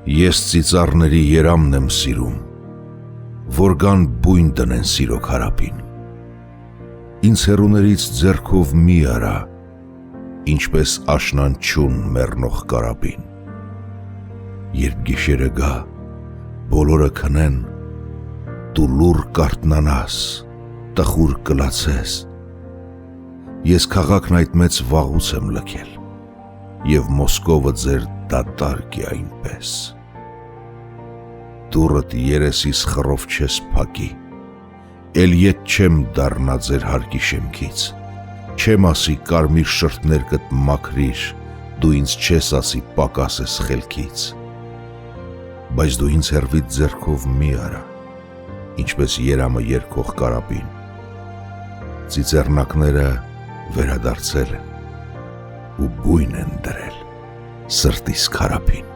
Ես ծիծառների երամն եմ սիրում, որ գան բույն դնեն սիրո քարապին։ Ինձ հեռուներից ձեռքով մի արա, ինչպես աշնանչուն մեռնող կարապին։ Երբ գիշերը գա, բոլորը քնեն, դու լուռ կարթնանաս, տխուր կլացես։ Ես քաղաքն այդ մեծ վաղուց եմ լքել, և Մոսկովը ձեր դատարկ է այնպես։ Դուռդ երեսիս խռով չես փակի, էլ ետ չեմ դառնա ձեր հարկի շեմքից, չեմ ասի կարմիր շրթներկդ մաքրիր, դու ինձ չես ասի պակաս ես խելքից։ Բայց դու ինձ հեռվից ձեռքով մի արա, ինչպես երամը երգող կարապին։ Ծիծեռնակները վերադարձել են ու բույն են դրել սրտիս քարապին։